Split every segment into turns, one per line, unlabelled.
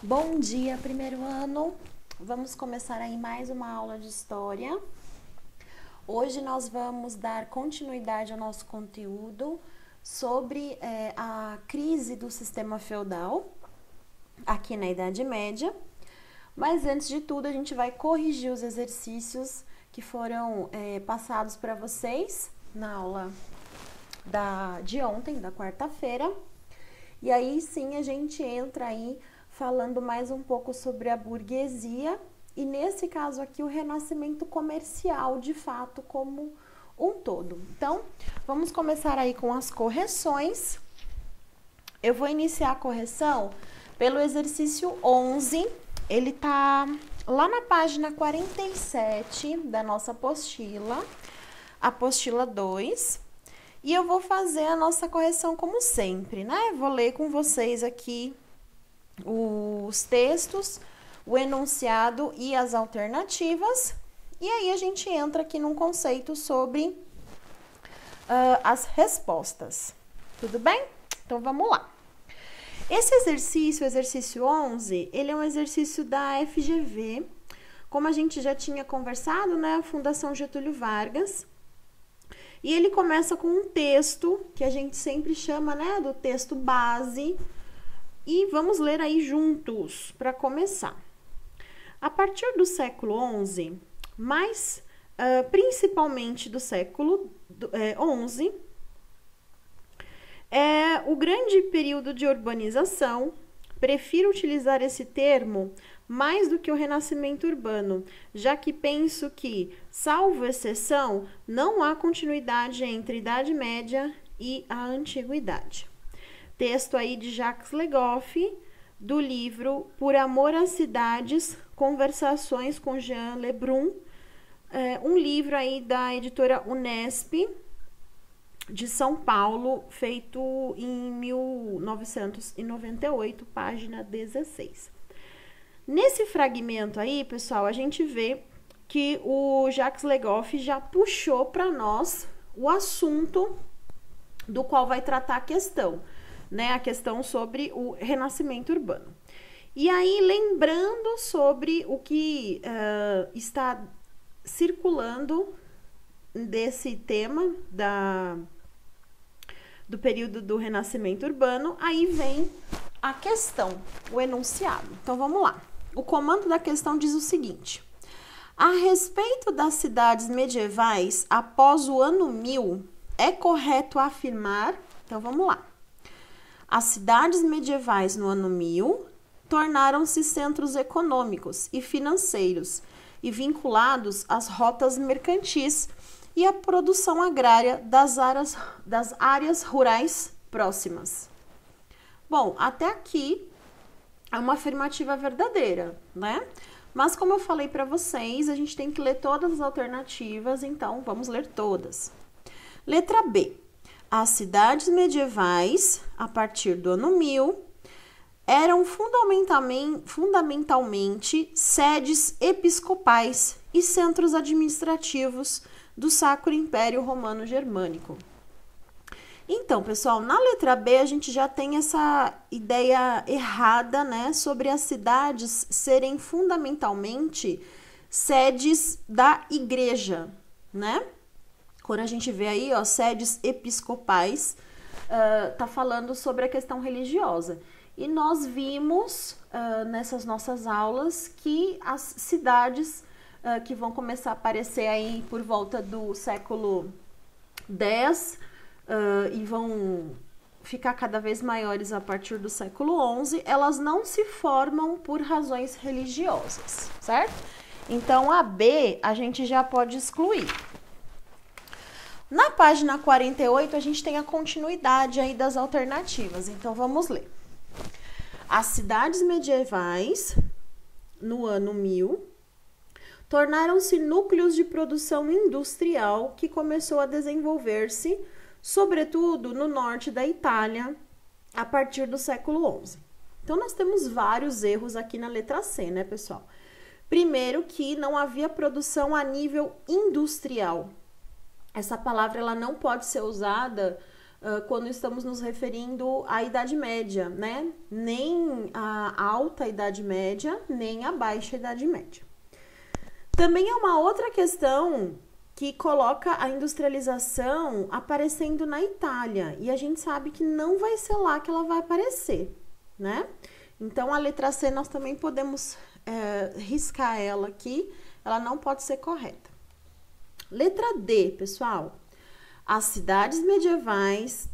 Bom dia, primeiro ano. Vamos começar aí mais uma aula de história. Hoje nós vamos dar continuidade ao nosso conteúdo sobre a crise do sistema feudal aqui na Idade Média. Mas antes de tudo, a gente vai corrigir os exercícios que foram passados para vocês na aula de ontem, da quarta-feira. E aí sim a gente entra aí falando mais um pouco sobre a burguesia e nesse caso aqui o renascimento comercial de fato como um todo. Então, vamos começar aí com as correções. Eu vou iniciar a correção pelo exercício 11, ele tá lá na página 47 da nossa apostila, apostila 2. E eu vou fazer a nossa correção como sempre, né? Vou ler com vocês aqui os textos, o enunciado e as alternativas. E aí a gente entra aqui num conceito sobre as respostas. Tudo bem? Então vamos lá. Esse exercício, o exercício 11, ele é um exercício da FGV. Como a gente já tinha conversado, né? A Fundação Getúlio Vargas. E ele começa com um texto que a gente sempre chama, né, do texto base. E vamos ler aí juntos para começar. A partir do século XI, mas principalmente do século XI, o grande período de urbanização. Prefiro utilizar esse termo mais do que o renascimento urbano, já que penso que, salvo exceção, não há continuidade entre Idade Média e a Antiguidade. Texto aí de Jacques Le Goff, do livro Por Amor às Cidades, Conversações com Jean Lebrun, um livro aí da editora Unesp, de São Paulo, feito em 1998, página 16. Nesse fragmento aí, pessoal, a gente vê que o Jacques Le Goff já puxou para nós o assunto do qual vai tratar a questão, né? A questão sobre o renascimento urbano. E aí, lembrando sobre o que está circulando desse tema do período do renascimento urbano, aí vem a questão, o enunciado. Então, vamos lá. O comando da questão diz o seguinte: a respeito das cidades medievais após o ano 1000, é correto afirmar... Então, vamos lá. As cidades medievais no ano 1000 tornaram-se centros econômicos e financeiros e vinculados às rotas mercantis e à produção agrária das áreas rurais próximas. Bom, até aqui é uma afirmativa verdadeira, né? Mas como eu falei para vocês, a gente tem que ler todas as alternativas, então vamos ler todas. Letra B. As cidades medievais, a partir do ano 1000, eram fundamentalmente sedes episcopais e centros administrativos do Sacro Império Romano Germânico. Então, pessoal, na letra B a gente já tem essa ideia errada, né, sobre as cidades serem fundamentalmente sedes da igreja, né? Quando a gente vê aí, ó, sedes episcopais, tá falando sobre a questão religiosa. E nós vimos nessas nossas aulas que as cidades que vão começar a aparecer aí por volta do século X e vão ficar cada vez maiores a partir do século XI, elas não se formam por razões religiosas, certo? Então, a B a gente já pode excluir. Na página 48, a gente tem a continuidade aí das alternativas, então vamos ler. As cidades medievais, no ano 1000, tornaram-se núcleos de produção industrial que começou a desenvolver-se, sobretudo no norte da Itália, a partir do século XI. Então, nós temos vários erros aqui na letra C, né, pessoal? Primeiro, que não havia produção a nível industrial. Essa palavra ela não pode ser usada quando estamos nos referindo à Idade Média, né? Nem a alta Idade Média, nem a baixa Idade Média. Também é uma outra questão que coloca a industrialização aparecendo na Itália, e a gente sabe que não vai ser lá que ela vai aparecer, né? Então, a letra C nós também podemos riscar ela aqui, ela não pode ser correta. Letra D, pessoal. As cidades medievais,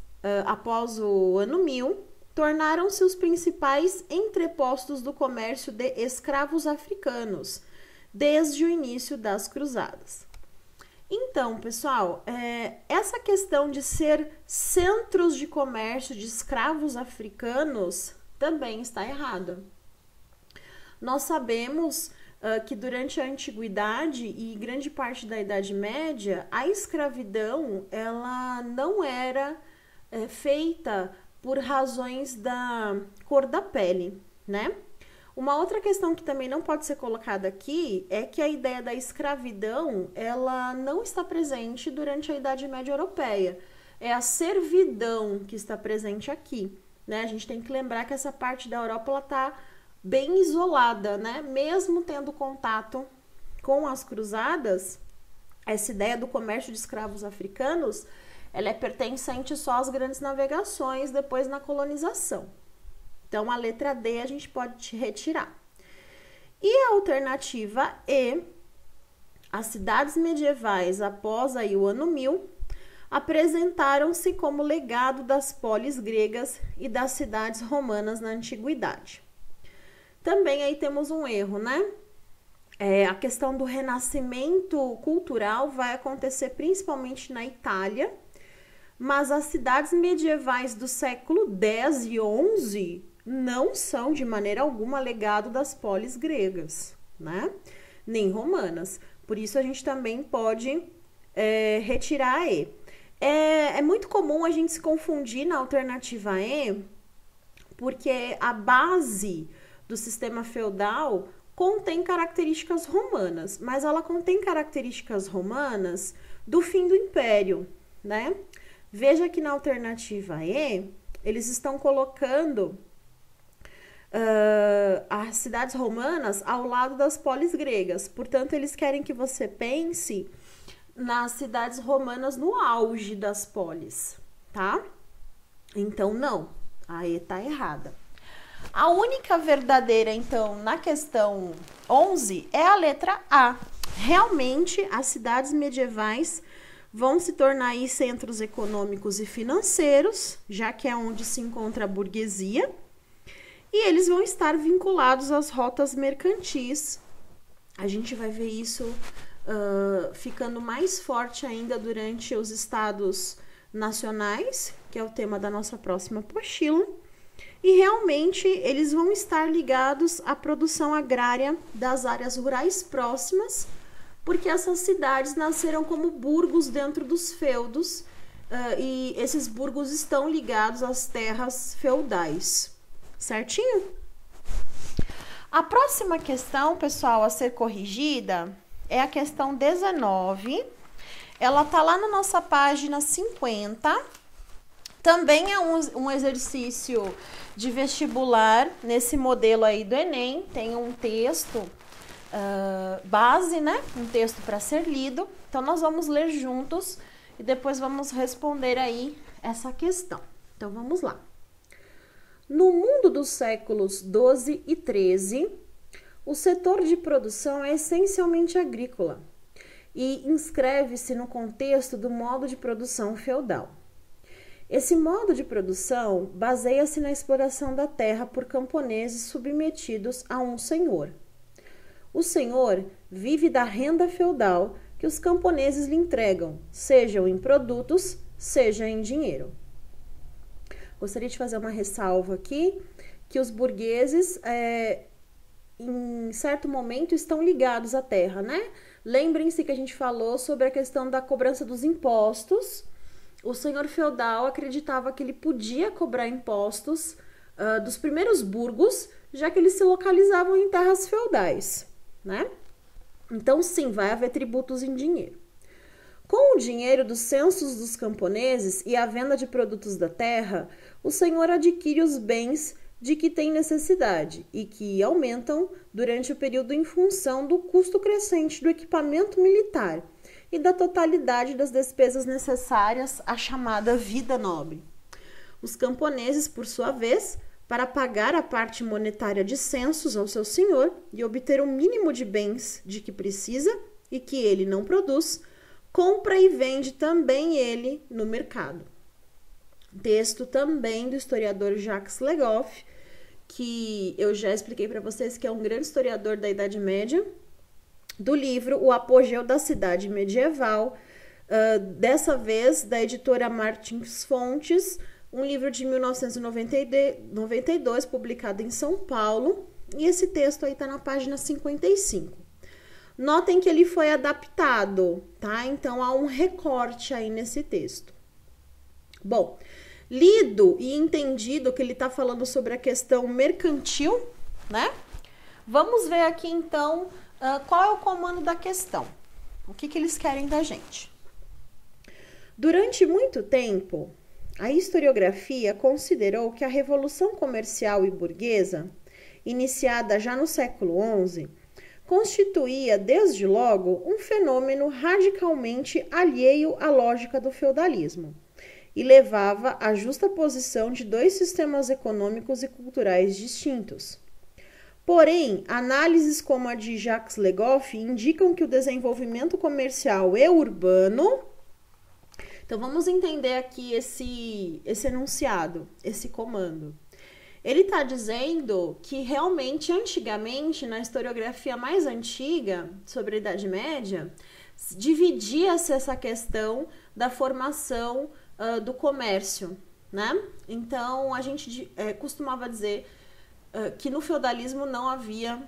após o ano 1000, tornaram-se os principais entrepostos do comércio de escravos africanos, desde o início das cruzadas. Então, pessoal, essa questão de ser centros de comércio de escravos africanos também está errada. Nós sabemos que durante a Antiguidade e grande parte da Idade Média, a escravidão ela não era feita por razões da cor da pele, né? Uma outra questão que também não pode ser colocada aqui é que a ideia da escravidão ela não está presente durante a Idade Média Europeia. É a servidão que está presente aqui, né? A gente tem que lembrar que essa parte da Europa ela está bem isolada, né? Mesmo tendo contato com as cruzadas, essa ideia do comércio de escravos africanos, ela é pertencente só às grandes navegações depois na colonização. Então, a letra D a gente pode retirar. E a alternativa E, as cidades medievais após aí o ano 1000, apresentaram-se como legado das polis gregas e das cidades romanas na antiguidade. Também aí temos um erro, né? A questão do renascimento cultural vai acontecer principalmente na Itália, mas as cidades medievais do século X e XI não são de maneira alguma legado das polis gregas, né? Nem romanas. Por isso a gente também pode retirar a E. É muito comum a gente se confundir na alternativa E, porque a base do sistema feudal contém características romanas, mas ela contém características romanas do fim do Império, né? Veja que na alternativa E, eles estão colocando as cidades romanas ao lado das polis gregas. Portanto, eles querem que você pense nas cidades romanas no auge das polis, tá? Então, não, a E tá errada. A única verdadeira, então, na questão 11 é a letra A. Realmente, as cidades medievais vão se tornar aí centros econômicos e financeiros, já que é onde se encontra a burguesia, e eles vão estar vinculados às rotas mercantis. A gente vai ver isso ficando mais forte ainda durante os estados nacionais, que é o tema da nossa próxima apostila. E realmente eles vão estar ligados à produção agrária das áreas rurais próximas, porque essas cidades nasceram como burgos dentro dos feudos, e esses burgos estão ligados às terras feudais. Certinho? A próxima questão, pessoal, a ser corrigida é a questão 19. Ela tá lá na nossa página 50. Também é um exercício de vestibular nesse modelo aí do Enem. Tem um texto base, né? Um texto para ser lido. Então, nós vamos ler juntos e depois vamos responder aí essa questão. Então, vamos lá. No mundo dos séculos 12 e 13, o setor de produção é essencialmente agrícola e inscreve-se no contexto do modo de produção feudal. Esse modo de produção baseia-se na exploração da terra por camponeses submetidos a um senhor. O senhor vive da renda feudal que os camponeses lhe entregam, sejam em produtos, seja em dinheiro. Gostaria de fazer uma ressalva aqui, que os burgueses, em certo momento, estão ligados à terra, né? Lembrem-se que a gente falou sobre a questão da cobrança dos impostos. O senhor feudal acreditava que ele podia cobrar impostos dos primeiros burgos, já que eles se localizavam em terras feudais, né? Então, sim, vai haver tributos em dinheiro. Com o dinheiro dos censos dos camponeses e a venda de produtos da terra, o senhor adquire os bens de que tem necessidade e que aumentam durante o período em função do custo crescente do equipamento militar e da totalidade das despesas necessárias à chamada vida nobre. Os camponeses, por sua vez, para pagar a parte monetária de censos ao seu senhor e obter o mínimo de bens de que precisa e que ele não produz, compra e vende também ele no mercado. Texto também do historiador Jacques Le Goff, que eu já expliquei para vocês que é um grande historiador da Idade Média, do livro O Apogeu da Cidade Medieval, dessa vez da editora Martins Fontes, um livro de 1992, publicado em São Paulo, e esse texto aí está na página 55. Notem que ele foi adaptado, tá? Então, há um recorte aí nesse texto. Bom, lido e entendido que ele está falando sobre a questão mercantil, né? Vamos ver aqui, então, qual é o comando da questão. O que eles querem da gente? Durante muito tempo, a historiografia considerou que a Revolução Comercial e Burguesa, iniciada já no século XI, constituía, desde logo, um fenômeno radicalmente alheio à lógica do feudalismo e levava à justa posição de dois sistemas econômicos e culturais distintos. Porém, análises como a de Jacques Le Goff indicam que o desenvolvimento comercial e urbano... Então, vamos entender aqui esse enunciado, esse comando. Ele está dizendo que realmente, antigamente, na historiografia mais antiga, sobre a Idade Média, dividia-se essa questão da formação do comércio, né? Então, a gente costumava dizer que no feudalismo não havia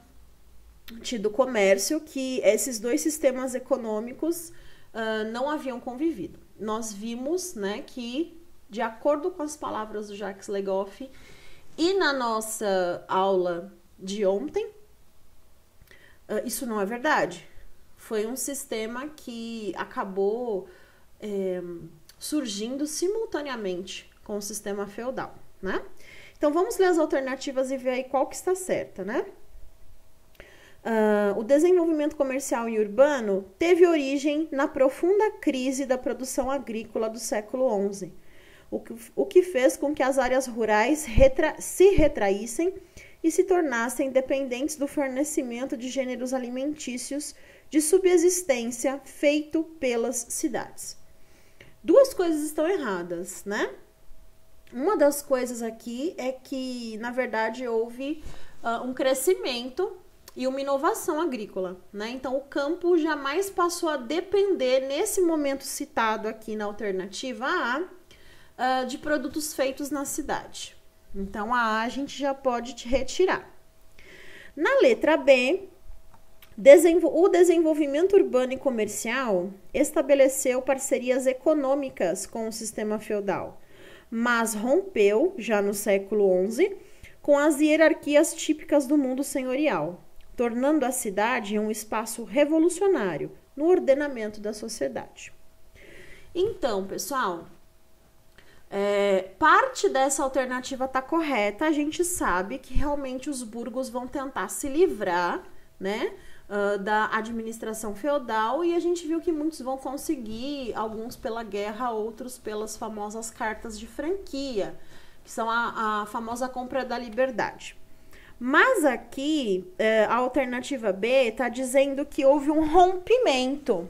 tido comércio, que esses dois sistemas econômicos não haviam convivido. Nós vimos, né, que, de acordo com as palavras do Jacques Le Goff, e na nossa aula de ontem, isso não é verdade. Foi um sistema que acabou surgindo simultaneamente com o sistema feudal, né? Então, vamos ler as alternativas e ver aí qual que está certa, né? O desenvolvimento comercial e urbano teve origem na profunda crise da produção agrícola do século XI, o que fez com que as áreas rurais se retraíssem e se tornassem dependentes do fornecimento de gêneros alimentícios de subsistência feito pelas cidades. Duas coisas estão erradas, né? Uma das coisas aqui é que, na verdade, houve um crescimento e uma inovação agrícola, né? Então, o campo jamais passou a depender, nesse momento citado aqui na alternativa A, de produtos feitos na cidade. Então, a gente já pode te retirar. Na letra B, o desenvolvimento urbano e comercial estabeleceu parcerias econômicas com o sistema feudal, mas rompeu, já no século XI, com as hierarquias típicas do mundo senhorial, tornando a cidade um espaço revolucionário no ordenamento da sociedade. Então, pessoal, parte dessa alternativa está correta. A gente sabe que realmente os burgos vão tentar se livrar, né, da administração feudal, e a gente viu que muitos vão conseguir, alguns pela guerra, outros pelas famosas cartas de franquia, que são a famosa compra da liberdade. Mas aqui, a alternativa B está dizendo que houve um rompimento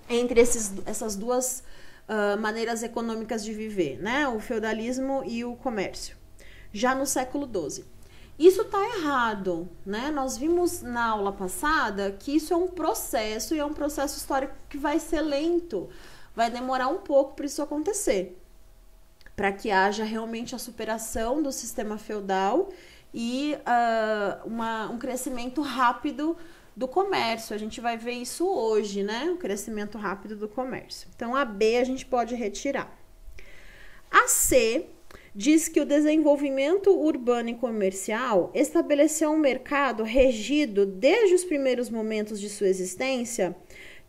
entre essas duas maneiras econômicas de viver, né? O feudalismo e o comércio, já no século XII. Isso está errado, né? Nós vimos na aula passada que isso é um processo, e é um processo histórico que vai ser lento, vai demorar um pouco para isso acontecer, para que haja realmente a superação do sistema feudal e um crescimento rápido do comércio. A gente vai ver isso hoje, né? O crescimento rápido do comércio. Então, a B a gente pode retirar. A C diz que o desenvolvimento urbano e comercial estabeleceu um mercado regido desde os primeiros momentos de sua existência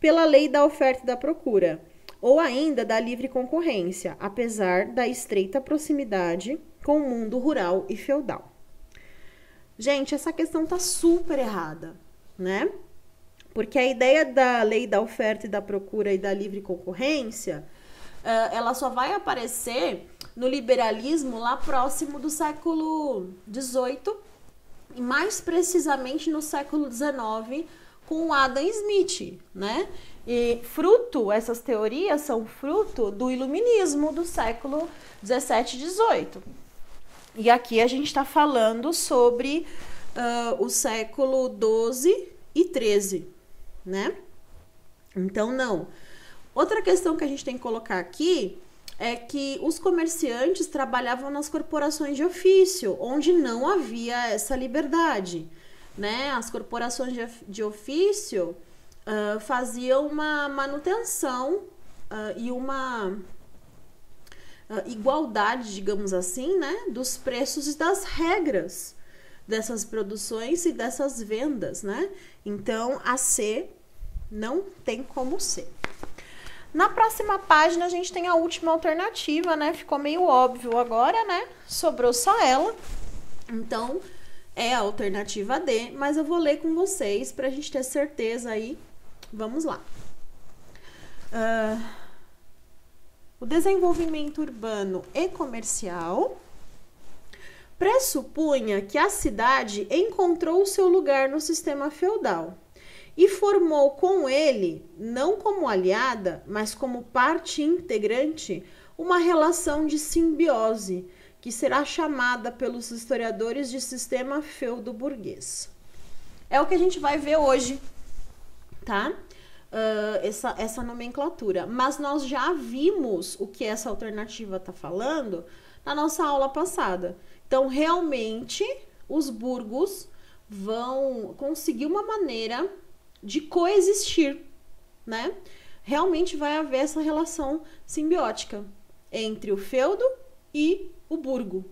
pela lei da oferta e da procura, ou ainda da livre concorrência, apesar da estreita proximidade com o mundo rural e feudal. Gente, essa questão tá super errada, né? Porque a ideia da lei da oferta e da procura e da livre concorrência, ela só vai aparecer no liberalismo lá próximo do século XVIII, e mais precisamente no século XIX, com o Adam Smith, né? E essas teorias são fruto do iluminismo do século XVII e XVIII. E aqui a gente está falando sobre o século XII e XIII, né? Então, não. Outra questão que a gente tem que colocar aqui é que os comerciantes trabalhavam nas corporações de ofício, onde não havia essa liberdade, né? As corporações de ofício faziam uma manutenção e uma igualdade, digamos assim, né? Dos preços e das regras dessas produções e dessas vendas, né? Então, a C não tem como ser. Na próxima página, a gente tem a última alternativa, né? Ficou meio óbvio agora, né? Sobrou só ela. Então, é a alternativa D, mas eu vou ler com vocês pra gente ter certeza aí. Vamos lá. O desenvolvimento urbano e comercial pressupunha que a cidade encontrou o seu lugar no sistema feudal e formou com ele, não como aliada, mas como parte integrante, uma relação de simbiose, que será chamada pelos historiadores de sistema feudo-burguês. É o que a gente vai ver hoje, tá? Essa nomenclatura. Mas nós já vimos o que essa alternativa está falando na nossa aula passada. Então, realmente, os burgos vão conseguir uma maneira de coexistir, né? Realmente vai haver essa relação simbiótica entre o feudo e o burgo.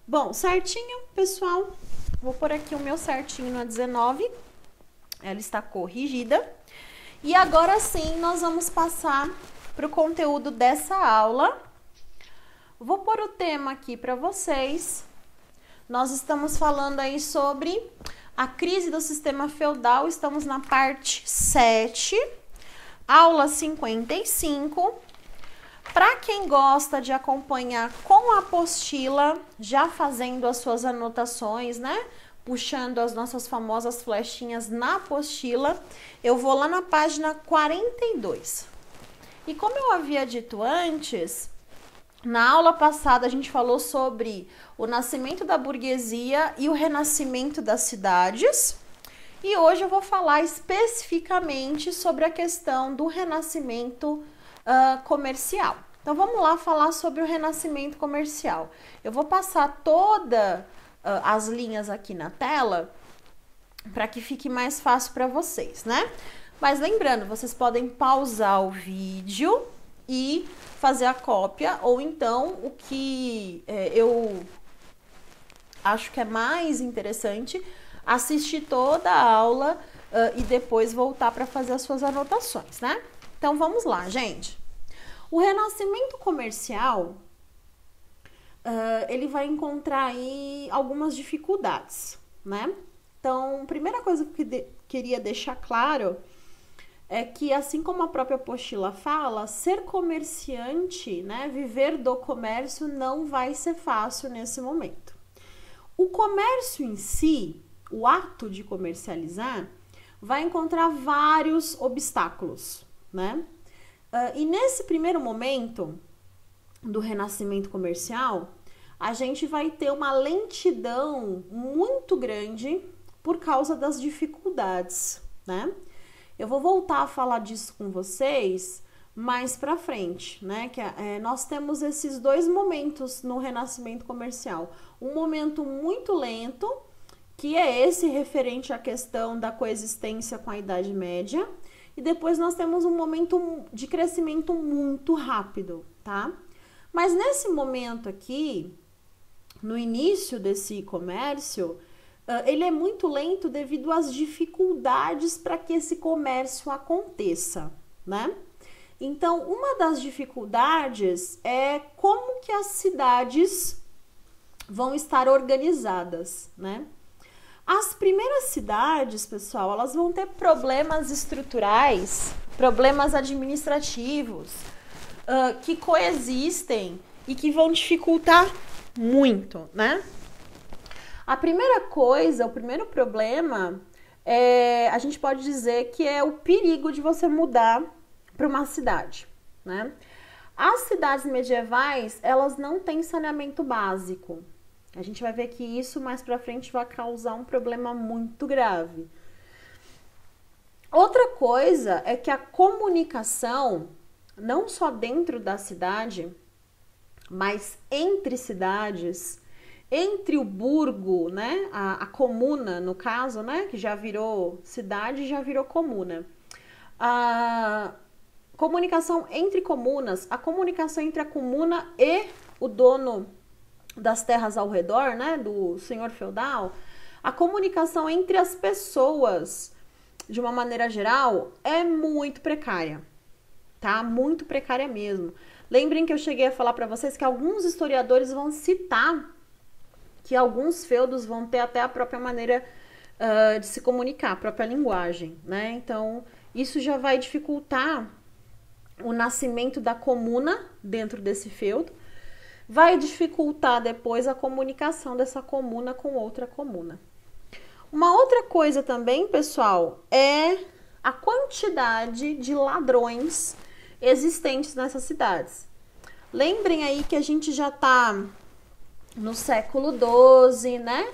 Bom, certinho, pessoal? Vou pôr aqui o meu certinho na 19. Ela está corrigida. E agora sim, nós vamos passar para o conteúdo dessa aula. Vou pôr o tema aqui para vocês. Nós estamos falando aí sobre a crise do sistema feudal. Estamos na parte 7, aula 55. Para quem gosta de acompanhar com a apostila, já fazendo as suas anotações, né? Puxando as nossas famosas flechinhas na apostila, eu vou lá na página 42. E como eu havia dito antes, na aula passada a gente falou sobre o nascimento da burguesia e o renascimento das cidades. E hoje eu vou falar especificamente sobre a questão do renascimento comercial. Então vamos lá falar sobre o renascimento comercial. Eu vou passar todas as linhas aqui na tela para que fique mais fácil para vocês, né? Mas lembrando, vocês podem pausar o vídeo e fazer a cópia, ou então o que eu acho que é mais interessante, assistir toda a aula e depois voltar para fazer as suas anotações, né? Então vamos lá, gente. O renascimento comercial, ele vai encontrar aí algumas dificuldades, né? Então, primeira coisa que eu queria deixar claro é que, assim como a própria apostila fala, ser comerciante, né, viver do comércio não vai ser fácil nesse momento. O comércio em si, o ato de comercializar, vai encontrar vários obstáculos, né? E nesse primeiro momento do renascimento comercial, a gente vai ter uma lentidão muito grande por causa das dificuldades, né? Eu vou voltar a falar disso com vocês mais pra frente, né? Que nós temos esses dois momentos no renascimento comercial. Um momento muito lento, que é esse referente à questão da coexistência com a Idade Média, e depois nós temos um momento de crescimento muito rápido, tá? Mas nesse momento aqui, no início desse comércio, ele é muito lento devido às dificuldades para que esse comércio aconteça, né? Então, uma das dificuldades é como que as cidades vão estar organizadas, né? As primeiras cidades, pessoal, elas vão ter problemas estruturais, problemas administrativos, que coexistem e que vão dificultar muito, né? A primeira coisa, o primeiro problema, a gente pode dizer que é o perigo de você mudar para uma cidade, né? As cidades medievais, elas não têm saneamento básico. A gente vai ver que isso mais para frente vai causar um problema muito grave. Outra coisa é que a comunicação, não só dentro da cidade, mas entre cidades, entre o burgo, né, a comuna, no caso, né, que já virou cidade, já virou comuna. A comunicação entre comunas, a comunicação entre a comuna e o dono das terras ao redor, né, do senhor feudal, a comunicação entre as pessoas, de uma maneira geral, é muito precária, tá? Muito precária mesmo. Lembrem que eu cheguei a falar para vocês que alguns historiadores vão citar que alguns feudos vão ter até a própria maneira de se comunicar, a própria linguagem, né? Então, isso já vai dificultar o nascimento da comuna dentro desse feudo, vai dificultar depois a comunicação dessa comuna com outra comuna. Uma outra coisa também, pessoal, é a quantidade de ladrões existentes nessas cidades. Lembrem aí que a gente já está no século XII, né?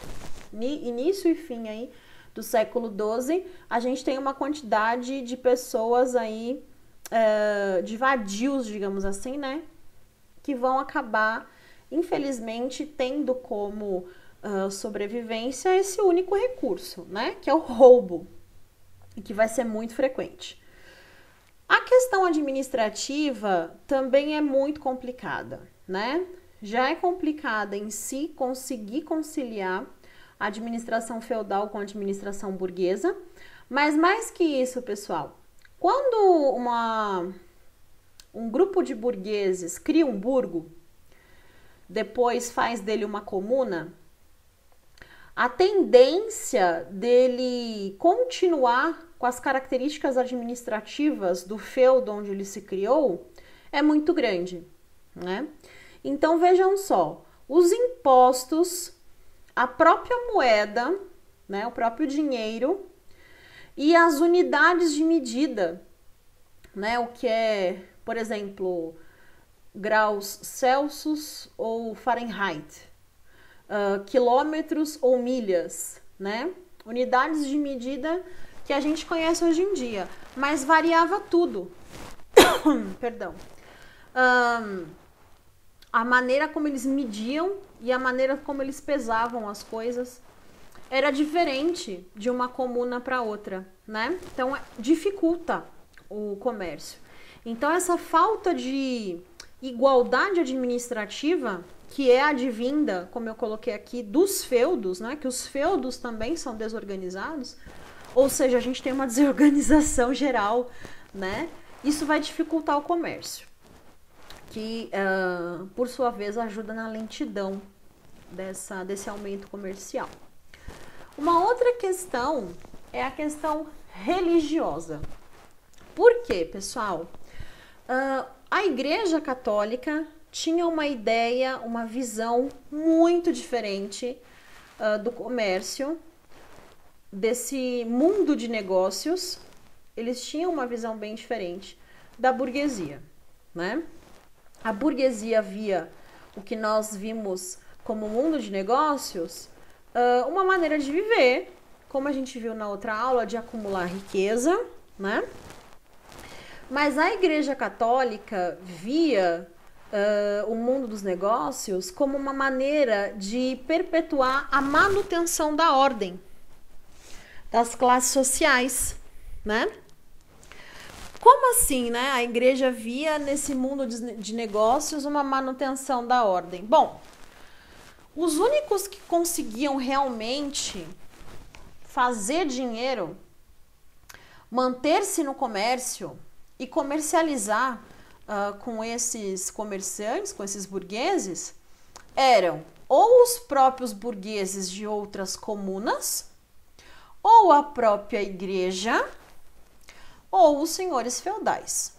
Início e fim aí do século XII, a gente tem uma quantidade de pessoas aí, de vadios, digamos assim, né? Que vão acabar, infelizmente, tendo como sobrevivência esse único recurso, né? Que é o roubo, e que vai ser muito frequente. A questão administrativa também é muito complicada, né? Já é complicada em si conseguir conciliar a administração feudal com a administração burguesa, mas mais que isso, pessoal, quando um grupo de burgueses cria um burgo, depois faz dele uma comuna, a tendência dele continuar com as características administrativas do feudo onde ele se criou é muito grande, né? Então vejam só, os impostos, a própria moeda, né, o próprio dinheiro e as unidades de medida, né, o que é, por exemplo, graus Celsius ou Fahrenheit, quilômetros ou milhas, né? Unidades de medida que a gente conhece hoje em dia, mas variava tudo. Perdão. A maneira como eles mediam e a maneira como eles pesavam as coisas era diferente de uma comuna para outra, né? Então dificulta o comércio. Então essa falta de igualdade administrativa, que é advinda, como eu coloquei aqui, dos feudos, né? Que os feudos também são desorganizados, ou seja, a gente tem uma desorganização geral, né? Isso vai dificultar o comércio, que por sua vez ajuda na lentidão desse aumento comercial. Uma outra questão é a questão religiosa. Por quê, pessoal? A Igreja Católica tinha uma ideia, uma visão muito diferente do comércio, desse mundo de negócios. Eles tinham uma visão bem diferente da burguesia, né? A burguesia via o que nós vimos como mundo de negócios, uma maneira de viver, como a gente viu na outra aula, de acumular riqueza, né? Mas a Igreja Católica via o mundo dos negócios como uma maneira de perpetuar a manutenção da ordem, das classes sociais, né? Como assim, né? A igreja via nesse mundo de negócios uma manutenção da ordem. Bom, os únicos que conseguiam realmente fazer dinheiro, manter-se no comércio, e comercializar com esses comerciantes, com esses burgueses, eram ou os próprios burgueses de outras comunas, ou a própria igreja, ou os senhores feudais.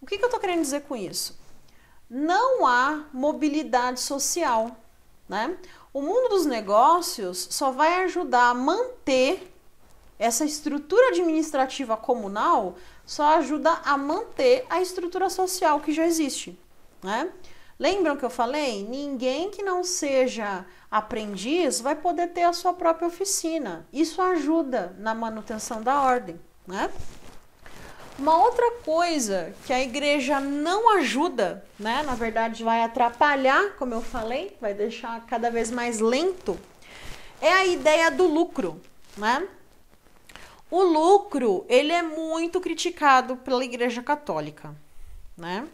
O que eu estou querendo dizer com isso? Não há mobilidade social, né? O mundo dos negócios só vai ajudar a manter essa estrutura administrativa comunal, só ajuda a manter a estrutura social que já existe, né? Lembram que eu falei? Ninguém que não seja aprendiz vai poder ter a sua própria oficina. Isso ajuda na manutenção da ordem, né? Uma outra coisa que a igreja não ajuda, né? Na verdade vai atrapalhar, como eu falei, vai deixar cada vez mais lento, é a ideia do lucro, né? O lucro, ele é muito criticado pela Igreja Católica, né?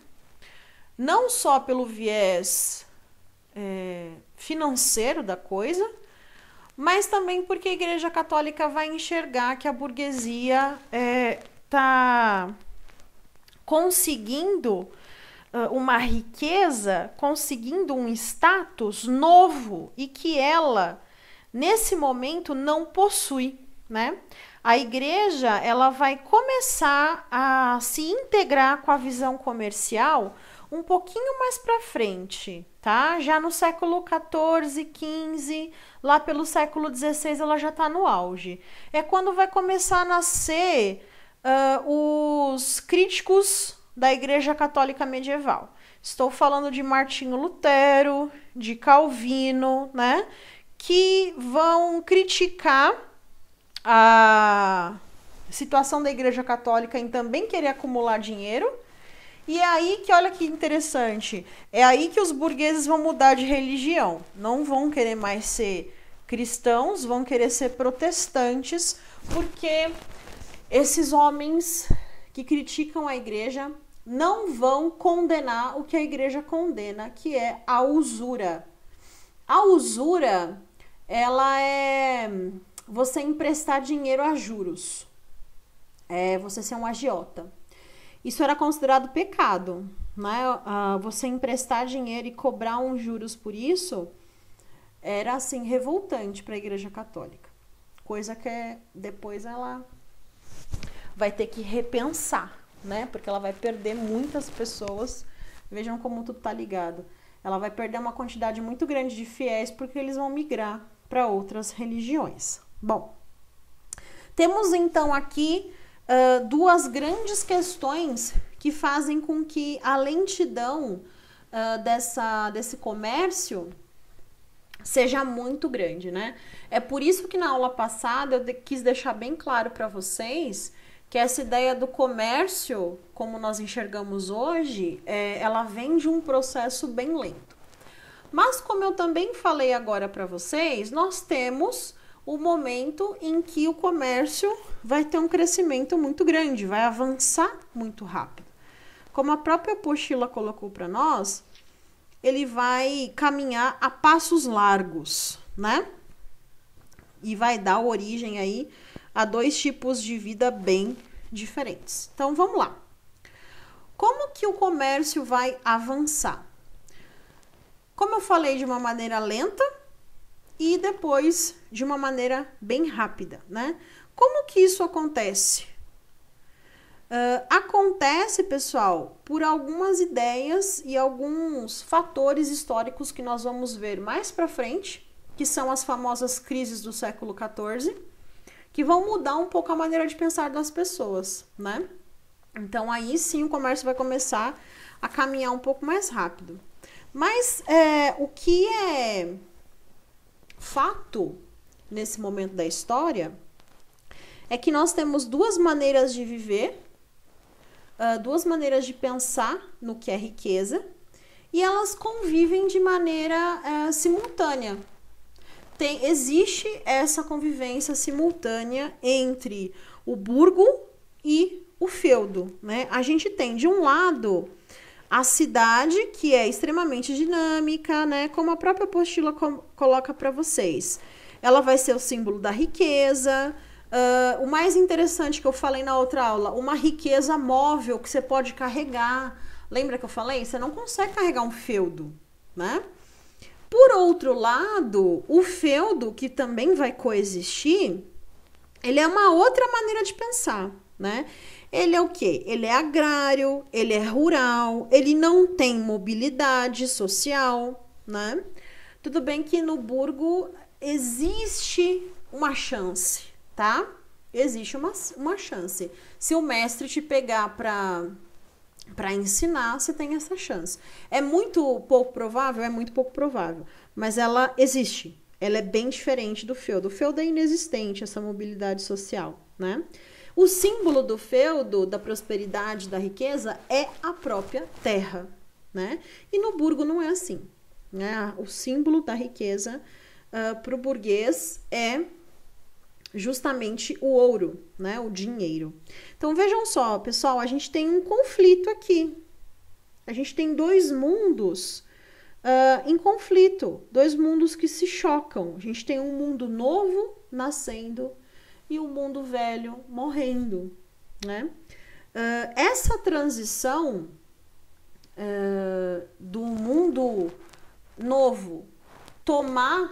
Não só pelo viés financeiro da coisa, mas também porque a Igreja Católica vai enxergar que a burguesia está conseguindo uma riqueza, conseguindo um status novo e que ela, nesse momento, não possui, né? A igreja, ela vai começar a se integrar com a visão comercial um pouquinho mais para frente, tá? Já no século XIV, XV, lá pelo século XVI, ela já está no auge. É quando vai começar a nascer os críticos da Igreja Católica medieval. Estou falando de Martinho Lutero, de Calvino, né? Que vão criticar a situação da Igreja Católica em também querer acumular dinheiro. E é aí que, olha que interessante, é aí que os burgueses vão mudar de religião. Não vão querer mais ser cristãos, vão querer ser protestantes, porque esses homens que criticam a igreja não vão condenar o que a igreja condena, que é a usura. A usura, ela é você emprestar dinheiro a juros. É você ser um agiota. Isso era considerado pecado, né? Você emprestar dinheiro e cobrar uns juros por isso era, assim, revoltante para a Igreja Católica. Coisa que depois ela vai ter que repensar, né? Porque ela vai perder muitas pessoas. Vejam como tudo tá ligado. Ela vai perder uma quantidade muito grande de fiéis porque eles vão migrar para outras religiões. Bom, temos então aqui duas grandes questões que fazem com que a lentidão desse comércio seja muito grande, né? É por isso que na aula passada eu quis deixar bem claro para vocês que essa ideia do comércio, como nós enxergamos hoje, ela vem de um processo bem lento. Mas como eu também falei agora para vocês, nós temos o momento em que o comércio vai ter um crescimento muito grande, vai avançar muito rápido. Como a própria apostila colocou para nós, ele vai caminhar a passos largos, né? E vai dar origem aí a dois tipos de vida bem diferentes. Então, vamos lá. Como que o comércio vai avançar? Como eu falei, de uma maneira lenta e depois de uma maneira bem rápida, né? Como que isso acontece? Acontece, pessoal, por algumas ideias e alguns fatores históricos que nós vamos ver mais para frente, que são as famosas crises do século XIV, que vão mudar um pouco a maneira de pensar das pessoas, né? Então, aí sim o comércio vai começar a caminhar um pouco mais rápido. Mas o que é fato nesse momento da história é que nós temos duas maneiras de viver, duas maneiras de pensar no que é riqueza, e elas convivem de maneira simultânea. Existe essa convivência simultânea entre o burgo e o feudo, né? A gente tem, de um lado, a cidade, que é extremamente dinâmica, né? Como a própria apostila coloca para vocês. Ela vai ser o símbolo da riqueza, O mais interessante que eu falei na outra aula, uma riqueza móvel que você pode carregar. Lembra que eu falei? Você não consegue carregar um feudo, né? Por outro lado, o feudo, que também vai coexistir, ele é uma outra maneira de pensar, né? Ele é o quê? Ele é agrário, ele é rural, ele não tem mobilidade social, né? Tudo bem que no burgo existe uma chance, tá? Existe uma chance. Se o mestre te pegar para ensinar, você tem essa chance. É muito pouco provável? É muito pouco provável. Mas ela existe. Ela é bem diferente do feudo. O feudo é inexistente, essa mobilidade social, né? O símbolo do feudo, da prosperidade, da riqueza, é a própria terra, né? E no burgo não é assim, né? O símbolo da riqueza para o burguês é justamente o ouro, né? O dinheiro. Então vejam só, pessoal, a gente tem um conflito aqui. A gente tem dois mundos em conflito, dois mundos que se chocam. A gente tem um mundo novo nascendo e um mundo velho morrendo, né? Essa transição do mundo novo tomar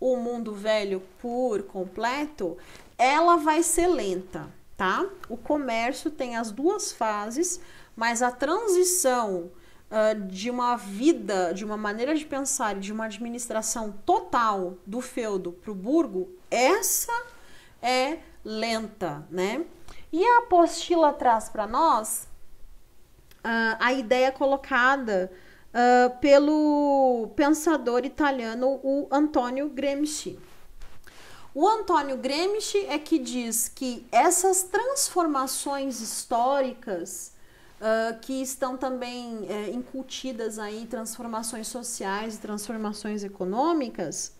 o mundo velho por completo, ela vai ser lenta, tá? O comércio tem as duas fases, mas a transição de uma vida, de uma maneira de pensar e de uma administração total do feudo para o burgo, essa é lenta, né? E a apostila traz para nós a ideia colocada pelo pensador italiano, o Antonio Gramsci. O Antonio Gramsci é que diz que essas transformações históricas que estão também incutidas aí, transformações sociais e transformações econômicas,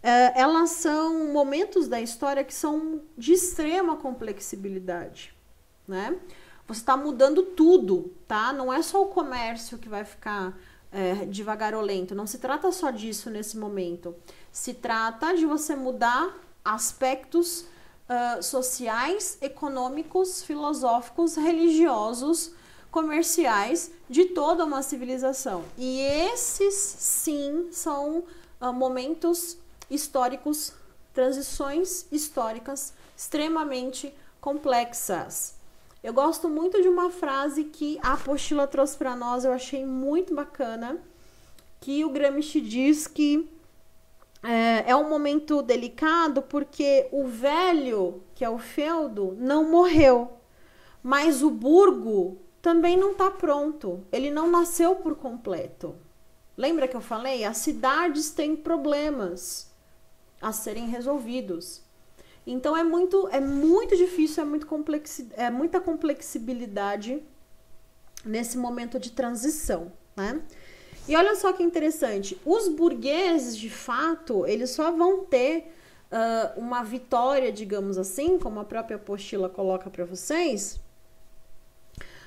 elas são momentos da história que são de extrema complexibilidade, né? Você está mudando tudo, tá? Não é só o comércio que vai ficar devagar ou lento. Não se trata só disso nesse momento. Se trata de você mudar aspectos sociais, econômicos, filosóficos, religiosos, comerciais de toda uma civilização. E esses, sim, são momentos históricos, transições históricas extremamente complexas. Eu gosto muito de uma frase que a apostila trouxe para nós, eu achei muito bacana, que o Gramsci diz que é um momento delicado porque o velho, que é o feudo, não morreu, mas o burgo também não está pronto, ele não nasceu por completo. Lembra que eu falei? As cidades têm problemas a serem resolvidos. Então é muito difícil, é muita complexibilidade nesse momento de transição, né? E olha só que interessante, os burgueses, de fato, eles só vão ter uma vitória, digamos assim, como a própria apostila coloca para vocês,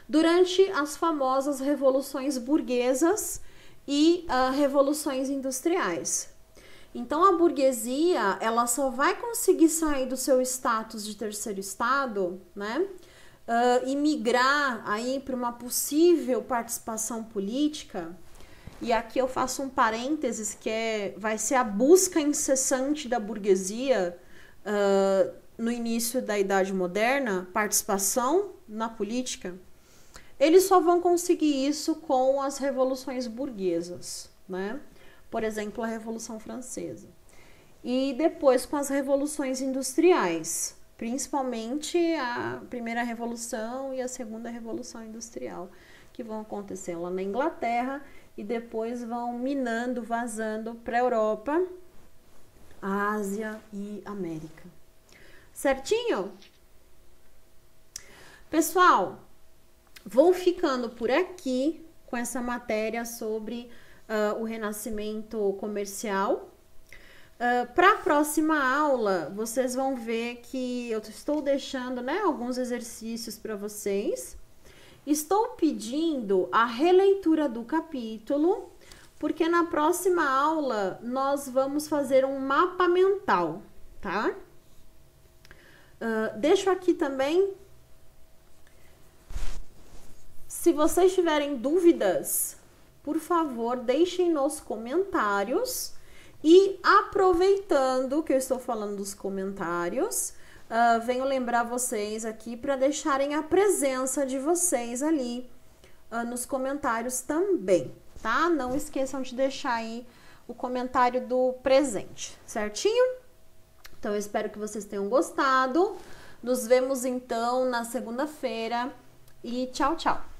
durante as famosas revoluções burguesas e revoluções industriais. Então, a burguesia, ela só vai conseguir sair do seu status de terceiro estado, né? E migrar aí para uma possível participação política. E aqui eu faço um parênteses que vai ser a busca incessante da burguesia no início da Idade Moderna, participação na política. Eles só vão conseguir isso com as revoluções burguesas, né? Por exemplo, a Revolução Francesa. E depois com as revoluções industriais, principalmente a primeira revolução e a segunda revolução industrial, que vão acontecer lá na Inglaterra e depois vão minando, vazando para a Europa, a Ásia e América. Certinho? Pessoal, vou ficando por aqui com essa matéria sobre o renascimento comercial. Para a próxima aula, vocês vão ver que eu estou deixando, né, alguns exercícios para vocês. Estou pedindo a releitura do capítulo, porque na próxima aula nós vamos fazer um mapa mental, tá? Deixo aqui também, se vocês tiverem dúvidas, por favor, deixem nos comentários. E aproveitando que eu estou falando dos comentários, venho lembrar vocês aqui para deixarem a presença de vocês ali nos comentários também, tá? Não esqueçam de deixar aí o comentário do presente, certinho? Então, eu espero que vocês tenham gostado. Nos vemos, então, na segunda-feira. E tchau, tchau!